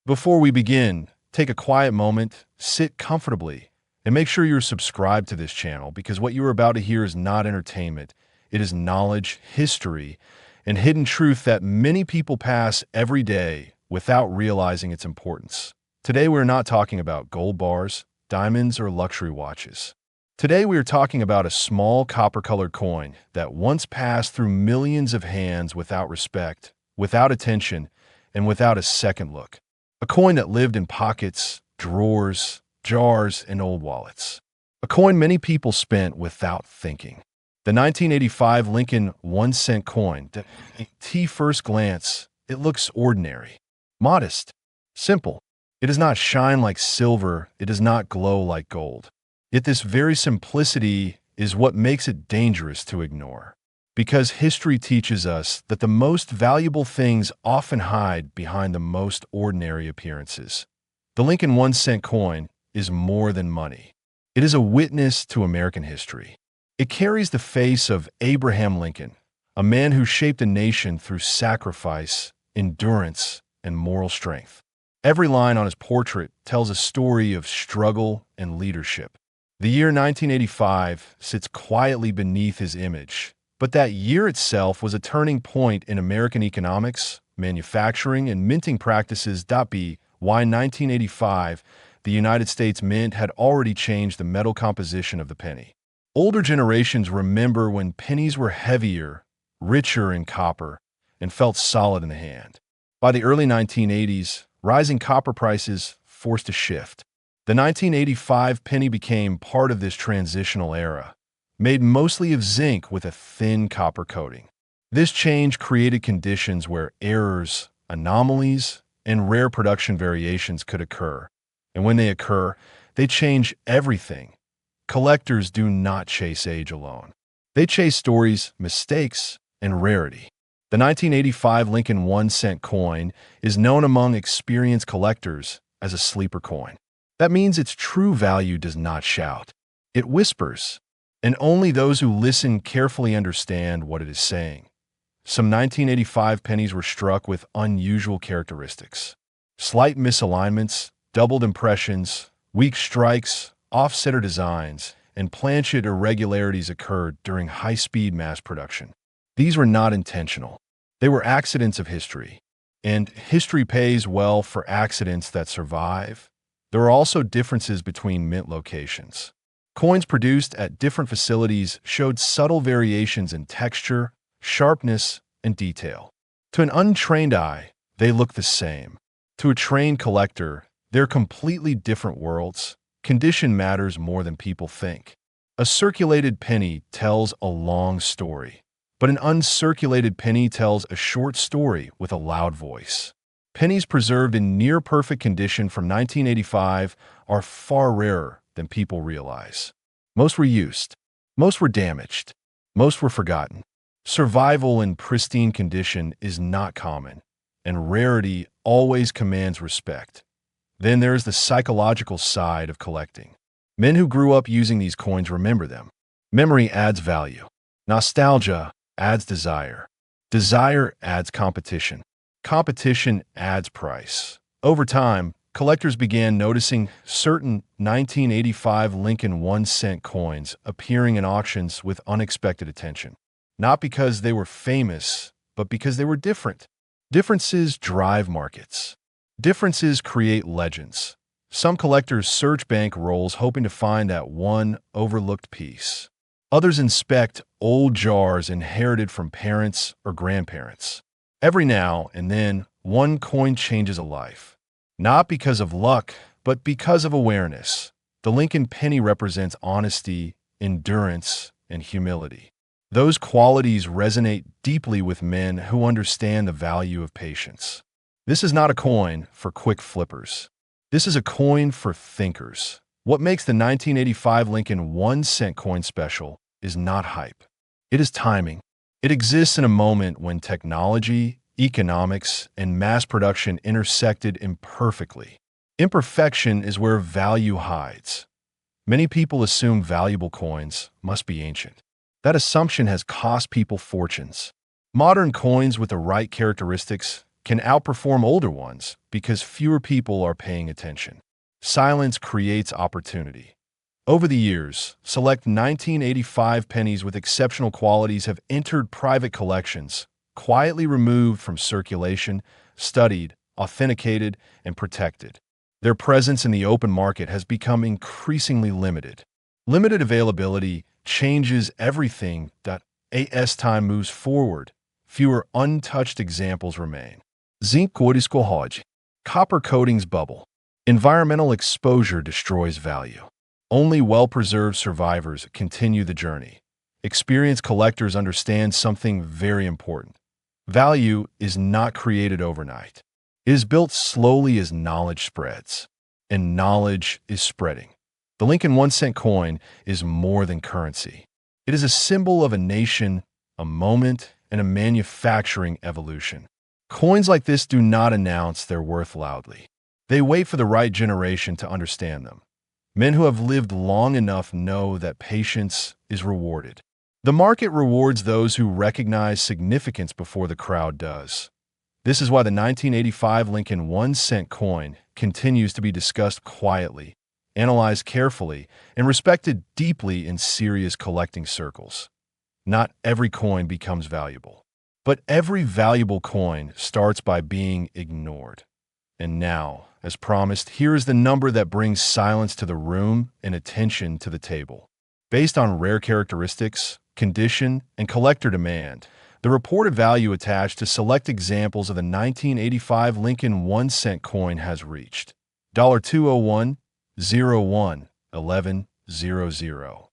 Before we begin, take a quiet moment, sit comfortably, and make sure you're subscribed to this channel because what you are about to hear is not entertainment. It is knowledge, history, and hidden truth that many people pass every day without realizing its importance. Today, we're not talking about gold bars, diamonds, or luxury watches. Today, we are talking about a small copper-colored coin that once passed through millions of hands without respect, without attention, and without a second look. A coin that lived in pockets, drawers, jars, and old wallets. A coin many people spent without thinking. The 1985 Lincoln 1-cent coin. At first glance, it looks ordinary, modest, simple. It does not shine like silver. It does not glow like gold. Yet this very simplicity is what makes it dangerous to ignore. Because history teaches us that the most valuable things often hide behind the most ordinary appearances. The Lincoln 1-cent coin is more than money. It is a witness to American history. It carries the face of Abraham Lincoln, a man who shaped a nation through sacrifice, endurance, and moral strength. Every line on his portrait tells a story of struggle and leadership. The year 1985 sits quietly beneath his image. But that year itself was a turning point in American economics, manufacturing, and minting practices. Why 1985, the United States Mint had already changed the metal composition of the penny. Older generations remember when pennies were heavier, richer in copper, and felt solid in the hand. By the early 1980s, rising copper prices forced a shift. The 1985 penny became part of this transitional era, made mostly of zinc with a thin copper coating. This change created conditions where errors, anomalies, and rare production variations could occur. And when they occur, they change everything. Collectors do not chase age alone. They chase stories, mistakes, and rarity. The 1985 Lincoln 1-cent coin is known among experienced collectors as a sleeper coin. That means its true value does not shout. It whispers. And only those who listen carefully understand what it is saying. Some 1985 pennies were struck with unusual characteristics. Slight misalignments, doubled impressions, weak strikes, offsetter designs, and planchet irregularities occurred during high-speed mass production. These were not intentional. They were accidents of history. And history pays well for accidents that survive. There are also differences between mint locations. Coins produced at different facilities showed subtle variations in texture, sharpness, and detail. To an untrained eye, they look the same. To a trained collector, they're completely different worlds. Condition matters more than people think. A circulated penny tells a long story, but an uncirculated penny tells a short story with a loud voice. Pennies preserved in near-perfect condition from 1985 are far rarer than people realize. Most were used. Most were damaged. Most were forgotten. Survival in pristine condition is not common, and rarity always commands respect. Then there is the psychological side of collecting. Men who grew up using these coins remember them. Memory adds value. Nostalgia adds desire. Desire adds competition. Competition adds price. Over time, collectors began noticing certain 1985 Lincoln 1-cent coins appearing in auctions with unexpected attention. Not because they were famous, but because they were different. Differences drive markets. Differences create legends. Some collectors search bank rolls hoping to find that one overlooked piece. Others inspect old jars inherited from parents or grandparents. Every now and then, one coin changes a life. Not because of luck, but because of awareness. The Lincoln penny represents honesty, endurance, and humility. Those qualities resonate deeply with men who understand the value of patience. This is not a coin for quick flippers. This is a coin for thinkers. What makes the 1985 Lincoln 1-cent coin special is not hype. It is timing. It exists in a moment when technology, economics, and mass production intersected imperfectly. Imperfection is where value hides. Many people assume valuable coins must be ancient. That assumption has cost people fortunes. Modern coins with the right characteristics can outperform older ones because fewer people are paying attention. Silence creates opportunity. Over the years, select 1985 pennies with exceptional qualities have entered private collections, quietly removed from circulation, studied, authenticated, and protected. Their presence in the open market has become increasingly limited. Limited availability changes everything. As time moves forward, fewer untouched examples remain. Zinc código Hodge. Copper coatings bubble. Environmental exposure destroys value. Only well-preserved survivors continue the journey. Experienced collectors understand something very important. Value is not created overnight. It is built slowly as knowledge spreads. And knowledge is spreading. The Lincoln 1-cent coin is more than currency. It is a symbol of a nation, a moment, and a manufacturing evolution. Coins like this do not announce their worth loudly. They wait for the right generation to understand them. Men who have lived long enough know that patience is rewarded. The market rewards those who recognize significance before the crowd does. This is why the 1985 Lincoln 1-cent coin continues to be discussed quietly, analyzed carefully, and respected deeply in serious collecting circles. Not every coin becomes valuable, but every valuable coin starts by being ignored. And now, as promised, here is the number that brings silence to the room and attention to the table. Based on rare characteristics, condition, and collector demand, the reported value attached to select examples of the 1985 Lincoln 1-cent coin has reached $201.011100.